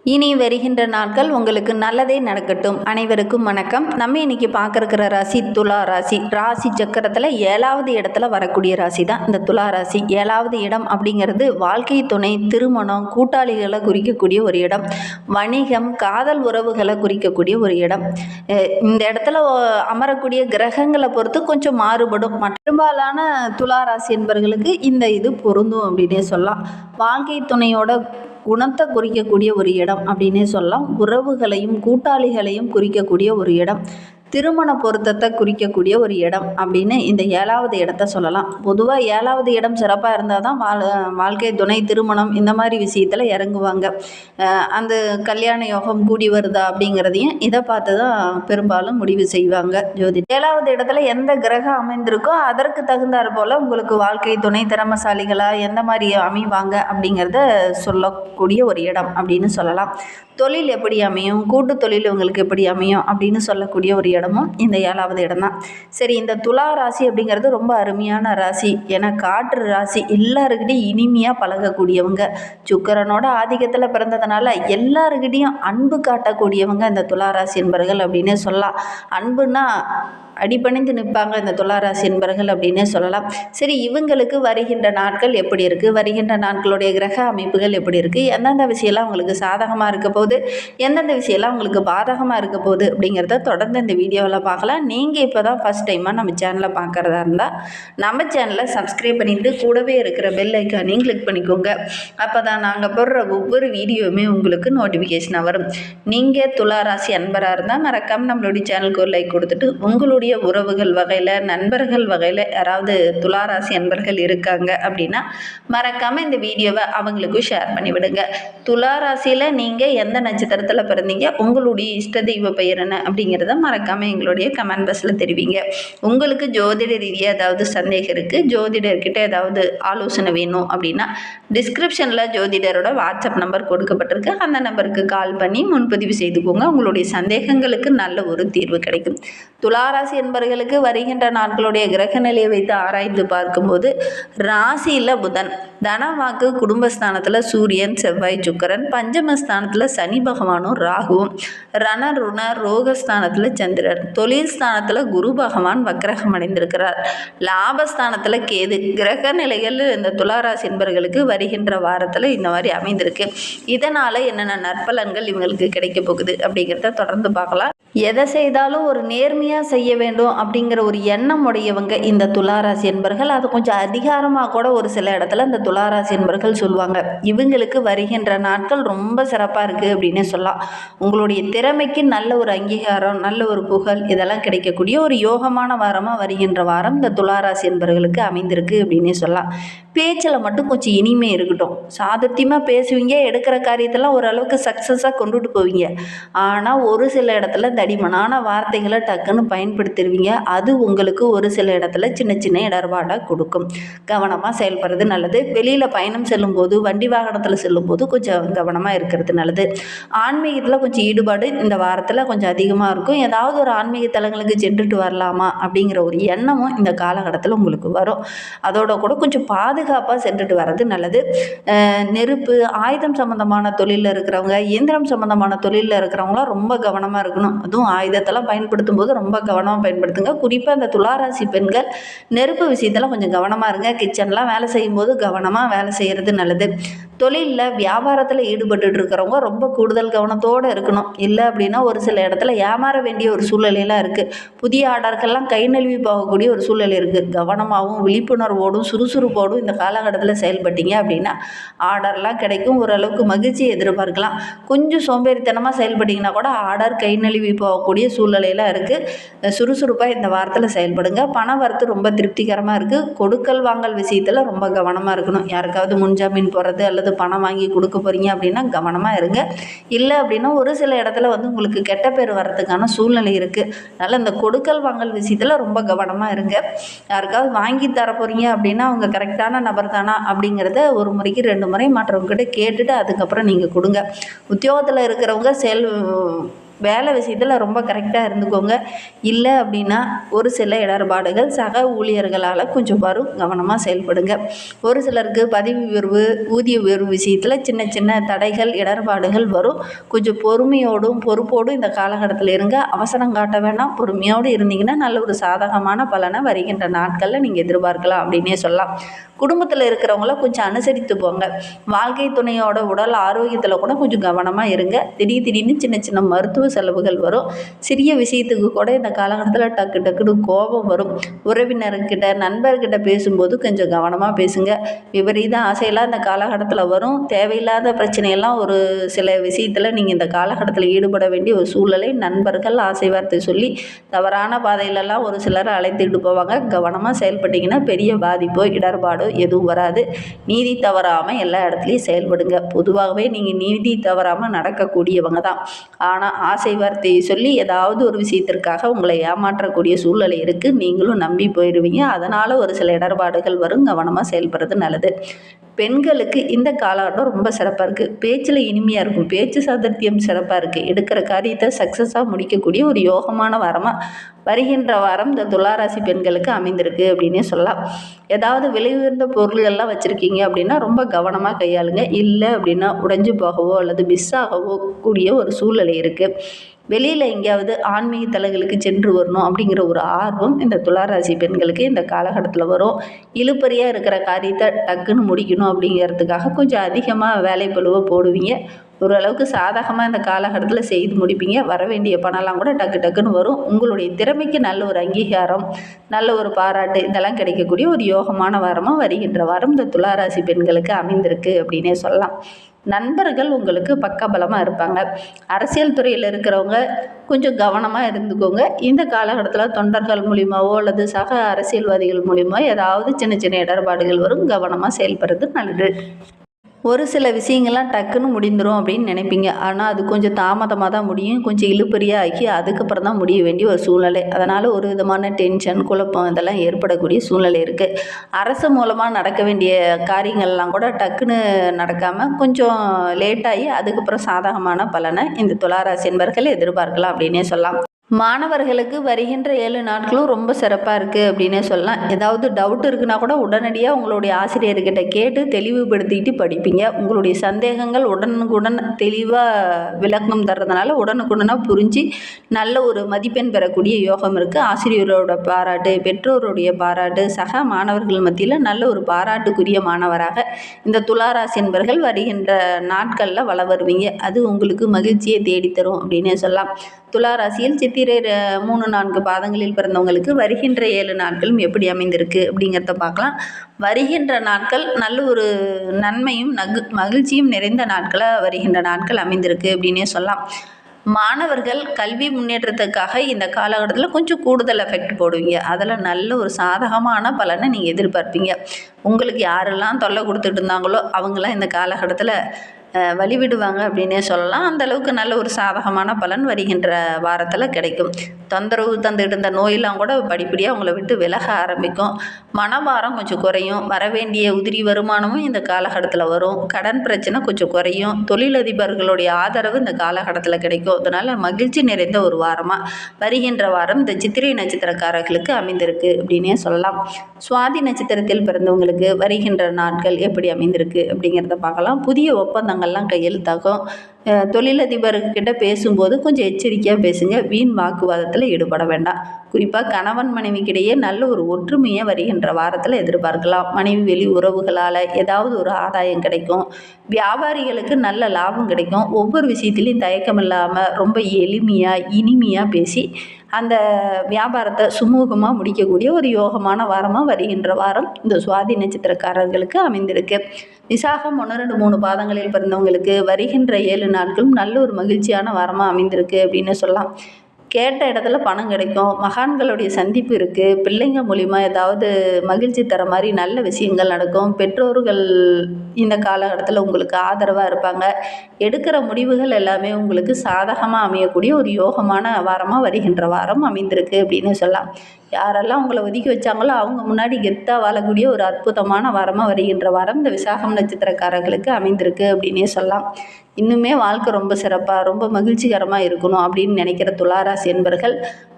இனி வருகின்ற நாட்கள் உங்களுக்கு நல்லதே நடக்கட்டும். அனைவருக்கும் வணக்கம். நம்ம இன்னைக்கு பார்க்கற ராசி துலா ராசி. ராசி சக்கரத்தில் 7வது இடத்துல வரக்கூடிய ராசி தான் இந்த துலா ராசி. 7வது இடம் அப்படிங்கிறது வாழ்க்கை துணை, திருமணம், கூட்டாளிகளை குறிக்கக்கூடிய ஒரு இடம், வணிகம், காதல் உறவுகளை குறிக்கக்கூடிய ஒரு இடம். இந்த இடத்துல அமரக்கூடிய கிரகங்களை பொறுத்து கொஞ்சம் மாறுபடும். பெரும்பாலான துலா ராசி என்பவர்களுக்கு இந்த இது பொருந்தும் அப்படின்னே சொல்லலாம். வாழ்க்கை துணையோட குணத்தை குறிக்கக்கூடிய ஒரு இடம் அப்படின்னே சொல்லலாம். உறவுகளையும் கூட்டாளிகளையும் குறிக்கக்கூடிய ஒரு இடம், திருமண பொருத்தத்தை குறிக்கக்கூடிய ஒரு இடம் அப்படின்னு இந்த 7வது இடத்த சொல்லலாம். பொதுவாக 7வது இடம் சிறப்பாக இருந்தால் தான் வாழ்க்கை துணை, திருமணம் இந்த மாதிரி விஷயத்தில் இறங்குவாங்க. அந்த கல்யாண யோகம் கூடி வருதா அப்படிங்கிறதையும் இதை பார்த்து தான் பெரும்பாலும் முடிவு செய்வாங்க ஜோதி. 7வது இடத்துல எந்த கிரகம் அமைந்திருக்கோ அதற்கு தகுந்தாற் போல் உங்களுக்கு வாழ்க்கை துணை திறமசாலிகளாக எந்த மாதிரி அமைவாங்க அப்படிங்கிறத சொல்லக்கூடிய ஒரு இடம் அப்படின்னு சொல்லலாம். தொழில் எப்படி அமையும், கூட்டு தொழில் உங்களுக்கு எப்படி அமையும் அப்படின்னு சொல்லக்கூடிய ஒரு இடமும் இந்த 7வது இடம் தான். சரி, இந்த துலா ராசி அப்படிங்கிறது ரொம்ப அருமையான ராசி. ஏன்னா காற்று ராசி, எல்லாருக்கிட்டையும் இனிமையாக பழகக்கூடியவங்க, சுக்கிரனோட ஆதிக்கத்தில் பிறந்ததுனால எல்லாருக்கிட்டையும் அன்பு காட்டக்கூடியவங்க இந்த துலா ராசி என்பவர்கள் அப்படின்னே சொல்லலாம். அன்புன்னா அடிபணிந்து நிற்பாங்க இந்த துளாராசி என்பவர்கள் அப்படின்னே சொல்லலாம். சரி, இவங்களுக்கு வருகின்ற நாட்கள் எப்படி இருக்குது, வருகின்ற நாட்களுடைய கிரக அமைப்புகள் எப்படி இருக்குது, எந்தெந்த விஷயம்லாம் அவங்களுக்கு சாதகமாக இருக்க போகுது, எந்தெந்த விஷயம்லாம் உங்களுக்கு பாதகமாக இருக்க போகுது அப்படிங்கிறத தொடர்ந்து இந்த வீடியோவில் பார்க்கலாம். நீங்கள் இப்போ தான் ஃபஸ்ட் டைமாக நம்ம சேனலை பார்க்குறதா இருந்தால் நம்ம சேனலை சப்ஸ்கிரைப் பண்ணிவிட்டு கூடவே இருக்கிற பெல் ஐக்கானையும் கிளிக் பண்ணிக்கோங்க. அப்போ தான் நாங்கள் போடுற ஒவ்வொரு வீடியோவுமே உங்களுக்கு நோட்டிஃபிகேஷனாக வரும். நீங்கள் துளாராசி அன்பராக இருந்தால் மறக்காமல் நம்மளுடைய சேனலுக்கு ஒரு லைக் கொடுத்துட்டு உங்களுடைய உறவுகள் வகையில், நண்பர்கள் வகையில் யாராவது துளாராசி அன்பர்கள் இருக்காங்க அப்படின்னா மறக்காமல் இந்த வீடியோவை அவங்களுக்கும் ஷேர் பண்ணிவிடுங்க. துளாராசியில் நீங்கள் எந்த நட்சத்திரத்தில் பிறந்தீங்க, உங்களுடைய இஷ்ட தெய்வ பெயர் என்ன அப்படிங்கிறத மறக்காமல் எங்களுடைய கமெண்ட் பாக்ஸில் தெரிவிங்க. உங்களுக்கு ஜோதிட ரீதியாக ஏதாவது சந்தேகம் இருக்குது, ஜோதிடர்கிட்ட ஏதாவது ஆலோசனை வேணும் அப்படின்னா டிஸ்கிரிப்ஷனில் ஜோதிடரோட வாட்ஸ்அப் நம்பர் கொடுக்கப்பட்டிருக்கு. அந்த நம்பருக்கு கால் பண்ணி முன்பதிவு செய்துக்கோங்க. உங்களுடைய சந்தேகங்களுக்கு நல்ல ஒரு தீர்வு கிடைக்கும். துளாராசி என்பவர்களுக்கு வருகின்ற நாட்களுடைய கிரக நிலையை வைத்து ஆராய்ந்து பார்க்கும்போது ராசியில் புதன், தனவாக்கு குடும்பஸ்தானத்தில் சூரியன், செவ்வாய், சுக்கிரன், பஞ்சமஸ்தானத்தில் சனி பகவானும் ராகுவும், ரணருண ரோகஸ்தானத்தில் சந்திரன், தொழில் ஸ்தானத்தில் குரு பகவான் வக்ரகம் அடைந்திருக்கிறார், லாபஸ்தானத்தில் கேது. கிரக நிலைகள் இந்த துளாராசி என்பவர்களுக்கு வருகின்ற வாரத்தில் இந்த மாதிரி அமைந்திருக்கு. இதனால் என்னென்ன நற்பலன்கள் இவங்களுக்கு கிடைக்க போகுது அப்படிங்கிறத தொடர்ந்து பார்க்கலாம். எதை செய்தாலும் ஒரு நேர்மையாக செய்ய வேண்டும் அப்படிங்கிற ஒரு எண்ணம் உடையவங்க இந்த துளாராசி என்பர்கள். அது கொஞ்சம் அதிகாரமாக கூட ஒரு சில இடத்துல இந்த துளாராசி என்பர்கள் சொல்லுவாங்க. இவங்களுக்கு வருகின்ற நாட்கள் ரொம்ப சிறப்பாக இருக்குது அப்படின்னே சொல்லலாம். உங்களுடைய திறமைக்கு நல்ல ஒரு அங்கீகாரம், நல்ல ஒரு புகழ் இதெல்லாம் கிடைக்கக்கூடிய ஒரு யோகமான வாரமாக வருகின்ற வாரம் இந்த துளாராசி என்பவர்களுக்கு அமைந்திருக்கு அப்படின்னே சொல்லலாம். பேச்சில் மட்டும் கொஞ்சம் இனிமை இருக்கட்டும். சாதுர்த்தியமாக பேசுவீங்க, எடுக்கிற காரியத்தெல்லாம் ஓரளவுக்கு சக்ஸஸாக கொண்டுட்டு போவீங்க. ஆனால் ஒரு சில இடத்துல தடிமனான வார்த்தைகளை டக்குன்னு பயன்படுத்திடுவீங்க. அது உங்களுக்கு ஒரு சில இடத்துல சின்ன சின்ன இடர்பாடாக கொடுக்கும். கவனமாக செயல்படுறது நல்லது. வெளியில் பயணம் செல்லும்போது, வண்டி வாகனத்தில் செல்லும்போது கொஞ்சம் கவனமாக இருக்கிறது நல்லது. ஆன்மீகத்தில் கொஞ்சம் ஈடுபாடு இந்த வாரத்தில் கொஞ்சம் அதிகமாக இருக்கும். ஏதாவது ஒரு ஆன்மீக தலங்களுக்கு சென்றுட்டு வரலாமா அப்படிங்கிற ஒரு எண்ணமும் இந்த காலகட்டத்தில் உங்களுக்கு வரும். அதோட கூட கொஞ்சம் பாதுகாப்பாக சென்றுட்டு வர்றது நல்லது. நெருப்பு, ஆயுதம் சம்மந்தமான தொழிலில் இருக்கிறவங்க, இயந்திரம் சம்மந்தமான தொழிலில் இருக்கிறவங்களாம் ரொம்ப கவனமாக இருக்கணும். அதுவும் ஆயுதத்தெல்லாம் பயன்படுத்தும் போது ரொம்ப கவனமாக பயன்படுத்துங்க. குறிப்பாக இந்த துளாராசி பெண்கள் நெருப்பு விஷயத்தில் கொஞ்சம் கவனமாக இருங்க. கிச்சன்லாம் வேலை செய்யும்போது கவனமாக வேலை செய்கிறது நல்லது. தொழிலில், வியாபாரத்தில் ஈடுபட்டு இருக்கிறவங்க ரொம்ப கூடுதல் கவனத்தோடு இருக்கணும். இல்லை அப்படின்னா ஒரு சில இடத்துல ஏமாற வேண்டிய ஒரு சூழ்நிலையெல்லாம் இருக்குது. புதிய ஆர்டர்கள்லாம் கை நழுவி போகக்கூடிய ஒரு சூழ்நிலை இருக்குது. கவனமாகவும் விழிப்புணர்வோடும் சுறுசுறுப்போடும் இந்த காலகட்டத்தில் செயல்பட்டீங்க அப்படின்னா ஆர்டர்லாம் கிடைக்கும். ஓரளவுக்கு மகிழ்ச்சியை எதிர்பார்க்கலாம். கொஞ்சம் சோம்பேறித்தனமாக செயல்பட்டிங்கன்னா கூட ஆர்டர் கை நழுவி போகக்கூடிய சூழ்நிலையெல்லாம் இருக்குது. சுறுசுறுப்பாக இந்த வாரத்தில் செயல்படுங்க. பண வரத்து ரொம்ப திருப்திகரமாக இருக்குது. கொடுக்கல் வாங்கல் விஷயத்தில் ரொம்ப கவனமாக இருக்கணும். யாருக்காவது முன்ஜாமீன் போடுறது அல்லது பணம் வாங்கி கொடுக்க போகிறீங்க அப்படின்னா கவனமாக இருங்க. இல்லை அப்படின்னா ஒரு சில இடத்துல உங்களுக்கு கெட்ட பேர் வர்றதுக்கான சூழ்நிலை இருக்குது. அதனால் இந்த கொடுக்கல் வாங்கல் விஷயத்தில் ரொம்ப கவனமாக இருங்க. யாருக்காவது வாங்கி தர போகிறீங்க அப்படின்னா அவங்க கரெக்டான நபர் தானா அப்படிங்கிறத ஒரு முறைக்கு 2 முறை மற்றவங்ககிட்ட கேட்டுட்டு அதுக்கப்புறம் நீங்கள் கொடுங்க. உத்தியோகத்தில் இருக்கிறவங்க வேலை விஷயத்தில் ரொம்ப கரெக்டாக இருந்துக்கோங்க. இல்லை அப்படின்னா ஒரு சில இடர்பாடுகள் சக ஊழியர்களால் கொஞ்சம் வரும், கவனமாக செயல்படுங்க. ஒரு சிலருக்கு பதவி உயர்வு, ஊதிய உயர்வு விஷயத்தில் சின்ன சின்ன தடைகள், இடர்பாடுகள் வரும். கொஞ்சம் பொறுமையோடும் பொறுப்போடும் இந்த காலகட்டத்தில் இருங்க. அவசரம் காட்ட வேண்டாம். பொறுமையோடு இருந்தீங்கன்னா நல்ல ஒரு சாதகமான பலனை வருகின்ற நாட்களில் நீங்கள் எதிர்பார்க்கலாம் அப்படின்னே சொல்லலாம். குடும்பத்தில் இருக்கிறவங்கள கொஞ்சம் அனுசரித்து போங்க. வாழ்க்கை துணையோட உடல் ஆரோக்கியத்தில் கூட கொஞ்சம் கவனமாக இருங்க. திடீர்னு சின்ன சின்ன மருத்துவ செலவுகள் வரும். சிறிய விஷயத்துக்கு கூட இந்த காலகட்டத்தில் டக்குன்னு கோபம் வரும். உறவினர்கிட்ட, நண்பர்கிட்ட பேசும்போது கொஞ்சம் கவனமாக பேசுங்க. விபரீத ஆசையெல்லாம் இந்த காலகட்டத்தில் வரும். தேவையில்லாத பிரச்சனையெல்லாம் ஒரு சில விஷயத்தில் நீங்கள் இந்த காலகட்டத்தில் ஈடுபட வேண்டிய ஒரு சூழ்நிலை. நண்பர்கள் ஆசை வார்த்தை சொல்லி தவறான பாதையிலெல்லாம் ஒரு சிலரை அழைத்துக்கிட்டு போவாங்க. கவனமாக செயல்பட்டிங்கன்னா பெரிய பாதிப்போ இடர்பாடோ எதுவும் வராது. நீதி தவறாமல் எல்லா இடத்துலையும் செயல்படுங்க. பொதுவாகவே நீங்கள் நீதி தவறாமல் நடக்கக்கூடியவங்க தான். ஆனால் ஆசை வார்த்தையை சொல்லி ஏதாவது ஒரு விஷயத்திற்காக உங்களை ஏமாற்றக்கூடிய சூழ்நிலை இருக்குது. நீங்களும் நம்பி போயிடுவீங்க. அதனால் ஒரு சில இடர்பாடுகள் வரும். கவனமாக செயல்படுறது நல்லது. பெண்களுக்கு இந்த காலகட்டம் ரொம்ப சிறப்பாக இருக்குது. பேச்சில் இனிமையாக இருக்கும். பேச்சு சாதுர்த்தியம் சிறப்பாக இருக்குது. எடுக்கிற காரியத்தை சக்ஸஸாக முடிக்கக்கூடிய ஒரு யோகமான வாரமாக வருகின்ற வாரம் இந்த துளாராசி பெண்களுக்கு அமைந்திருக்கு அப்படின்னே சொல்லலாம். ஏதாவது விலை உயர்ந்த பொருள்கள்லாம் வச்சுருக்கீங்க அப்படின்னா ரொம்ப கவனமாக கையாளுங்க. இல்லை அப்படின்னா உடைஞ்சு போகவோ அல்லது மிஸ் ஆகவோ கூடிய ஒரு சூழ்நிலை இருக்குது. வெளியில் எங்கேயாவது ஆன்மீக தலங்களுக்கு சென்று வரணும் அப்படிங்கிற ஒரு ஆர்வம் இந்த துளாராசி பெண்களுக்கு இந்த காலகட்டத்தில் வரும். இழுபறியாக இருக்கிற காரியத்தை டக்குன்னு முடிக்கணும் அப்படிங்கிறதுக்காக கொஞ்சம் அதிகமாக வேலைப்பளுவை போடுவீங்க. ஓரளவுக்கு சாதகமாக இந்த காலகட்டத்தில் செய்து முடிப்பீங்க. வர வேண்டிய பணம்லாம் கூட டக்குன்னு வரும். உங்களுடைய திறமைக்கு நல்ல ஒரு அங்கீகாரம், நல்ல ஒரு பாராட்டு இதெல்லாம் கிடைக்கக்கூடிய ஒரு யோகமான வாரமாக வருகின்ற வாரம் இந்த துளாராசி பெண்களுக்கு அமைந்திருக்கு அப்படின்னே சொல்லலாம். நண்பர்கள் உங்களுக்கு பக்கபலமாக இருப்பாங்க. அரசியல் துறையில் இருக்கிறவங்க கொஞ்சம் கவனமாக இருந்துக்கோங்க. இந்த காலகட்டத்தில் தொண்டர்கள் மூலிமாவோ அல்லது சக அரசியல்வாதிகள் மூலிமா ஏதாவது சின்ன சின்ன இடர்பாடுகள் வரும். கவனமாக செயல்படுறது நல்லது. ஒரு சில விஷயங்கள்லாம் டக்குன்னு முடிந்துடும் அப்படின்னு நினைப்பீங்க. ஆனால் அது கொஞ்சம் தாமதமாக தான் முடியும். கொஞ்சம் இழுபறியாக ஆகி அதுக்கப்புறம் தான் முடிய வேண்டிய ஒரு சூழ்நிலை. அதனால் ஒரு விதமான டென்ஷன், குழப்பம் இதெல்லாம் ஏற்படக்கூடிய சூழ்நிலை இருக்குது. அரசு மூலமாக நடக்க வேண்டிய காரியங்கள்லாம் கூட டக்குன்னு நடக்காமல் கொஞ்சம் லேட்டாகி அதுக்கப்புறம் சாதகமான பலனை இந்த துளாராசி என்பர்கள் எதிர்பார்க்கலாம் அப்படின்னே சொல்லலாம். மாணவர்களுக்கு வருகின்ற 7 நாட்களும் ரொம்ப சிறப்பாக இருக்குது அப்படின்னே சொல்லலாம். ஏதாவது டவுட் இருக்குன்னா கூட உடனடியாக உங்களுடைய ஆசிரியர்கிட்ட கேட்டு தெளிவுபடுத்திக்கிட்டு படிப்பீங்க. உங்களுடைய சந்தேகங்கள் உடனுக்குடன் தெளிவாக விளக்கம் தர்றதுனால உடனுக்குடனாக புரிஞ்சு நல்ல ஒரு மதிப்பெண் பெறக்கூடிய யோகம் இருக்குது. ஆசிரியரோட பாராட்டு, பெற்றோருடைய பாராட்டு, சக மாணவர்கள் மத்தியில் நல்ல ஒரு பாராட்டுக்குரிய மாணவராக இந்த துளாராசி என்பர்கள் வருகின்ற நாட்களில் வள வருவீங்க. அது உங்களுக்கு மகிழ்ச்சியை தேடித்தரும் அப்படின்னே சொல்லலாம். துளாராசியில் சித்திரை 3-4 பாதங்களில் பிறந்தவங்களுக்கு வருகின்ற 7 நாட்களும் எப்படி அமைந்திருக்கு அப்படிங்கிறத பார்க்கலாம். வருகின்ற நாட்கள் நல்ல ஒரு நன்மையும் மகிழ்ச்சியும் நிறைந்த நாட்களாக வருகின்ற நாட்கள் அமைந்திருக்கு அப்படின்னே சொல்லலாம். மாணவர்கள் கல்வி முன்னேற்றத்துக்காக இந்த காலகட்டத்தில் கொஞ்சம் கூடுதல் எஃபெக்ட் போடுவீங்க. அதில் நல்ல ஒரு சாதகமான பலனை நீங்கள் எதிர்பார்ப்பீங்க. உங்களுக்கு யாரெல்லாம் தொல்லை கொடுத்துட்டு இருந்தாங்களோ அவங்களாம் இந்த காலகட்டத்தில் வழிவிடுவாங்க அப்படின்னே சொல்லலாம். அந்தளவுக்கு நல்ல ஒரு சாதகமான பலன் வருகின்ற வாரத்தில் கிடைக்கும். தொந்தரவு தந்துட்டு இருந்த நோயெல்லாம் கூட படிப்படியாக உங்களை விட்டு விலக ஆரம்பிக்கும். மனபாரம் கொஞ்சம் குறையும். வரவேண்டிய உதிரி வருமானமும் இந்த காலகட்டத்தில் வரும். கடன் பிரச்சனை கொஞ்சம் குறையும். தொழிலதிபர்களுடைய ஆதரவு இந்த காலகட்டத்தில் கிடைக்கும். அதனால் மகிழ்ச்சி நிறைந்த ஒரு வாரமாக வருகின்ற வாரம் இந்த சித்திரை நட்சத்திரக்காரர்களுக்கு அமைந்திருக்கு அப்படின்னே சொல்லலாம். சுவாதி நட்சத்திரத்தில் பிறந்தவங்களுக்கு வருகின்ற நாட்கள் எப்படி அமைந்திருக்கு அப்படிங்கிறத பார்க்கலாம். புதிய ஒப்பந்தங்கள்லாம் கையெழுத்தாகும். தொழிலதிபர்கிட்ட பேசும்போது கொஞ்சம் எச்சரிக்கையாக பேசுங்க. வீண் வாக்குவாதத்தில் ஈடுபட வேண்டாம். குறிப்பாக கணவன் மனைவிக்கிடையே நல்ல ஒரு ஒற்றுமையை வருகின்ற வாரத்தில் எதிர்பார்க்கலாம். மனைவி வெளி உறவுகளால் ஏதாவது ஒரு ஆதாயம் கிடைக்கும். வியாபாரிகளுக்கு நல்ல லாபம் கிடைக்கும். ஒவ்வொரு விஷயத்துலையும் தயக்கம் இல்லாமல் ரொம்ப எளிமையாக இனிமையாக பேசி அந்த வியாபாரத்தை சுமூகமாக முடிக்கக்கூடிய ஒரு யோகமான வாரமாக வருகின்ற வாரம் இந்த சுவாதி நட்சத்திரக்காரர்களுக்கு அமைந்திருக்கு. விசாகம் 1-2-3 பாதங்களில் பிறந்தவங்களுக்கு வருகின்ற 7 நாட்களும் நல்ல ஒரு மகிழ்ச்சியான வாரமாக அமைந்திருக்கு அப்படின்னு சொல்லலாம். கேட்ட இடத்துல பணம் கிடைக்கும், மகான்களுடைய சந்திப்பு இருக்குது, பிள்ளைங்க மூலிமா ஏதாவது மகிழ்ச்சி தர மாதிரி நல்ல விஷயங்கள் நடக்கும், பெற்றோர்கள் இந்த காலகட்டத்தில் உங்களுக்கு ஆதரவாக இருப்பாங்க, எடுக்கிற முடிவுகள் எல்லாமே உங்களுக்கு சாதகமாக அமையக்கூடிய ஒரு யோகமான வாரமாக வருகின்ற வாரம் அமைந்திருக்கு அப்படின்னு சொல்லலாம். யாரெல்லாம் உங்களை ஒதுக்கி வச்சாங்களோ அவங்க முன்னாடி கெத்தாக வாழக்கூடிய ஒரு அற்புதமான வாரமாக வருகின்ற வாரம் இந்த விசாகம் நட்சத்திரக்காரர்களுக்கு அமைந்திருக்கு அப்படின்னே சொல்லலாம். இன்னுமே வாழ்க்கை ரொம்ப சிறப்பாக ரொம்ப மகிழ்ச்சிகரமாக இருக்கணும் அப்படின்னு நினைக்கிற துளாராசி என்பர்கள்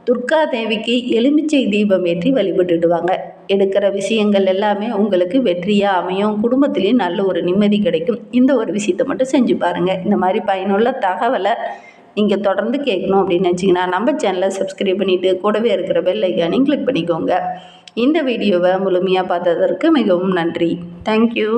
துர்கா தேவிக்கு எலுமிச்சை தீபம் ஏற்றி வழிபட்டுடுவாங்க. எடுக்கிற விஷயங்கள் எல்லாமே உங்களுக்கு வெற்றியாக அமையும், குடும்பத்திலையும் நல்ல ஒரு நிம்மதி கிடைக்கும். இந்த ஒரு விஷயத்தை மட்டும் செஞ்சு பாருங்கள். இந்த மாதிரி பயனுள்ள தகவலை நீங்கள் தொடர்ந்து கேட்கணும் அப்படின்னு நினச்சிங்கன்னா நம்ம சேனலை சப்ஸ்கிரைப் பண்ணிவிட்டு கூடவே இருக்கிற பெல் ஐக்கானையும் கிளிக் பண்ணிக்கோங்க. இந்த வீடியோவை முழுமையாக பார்த்ததற்கு மிகவும் நன்றி. தேங்க்யூ.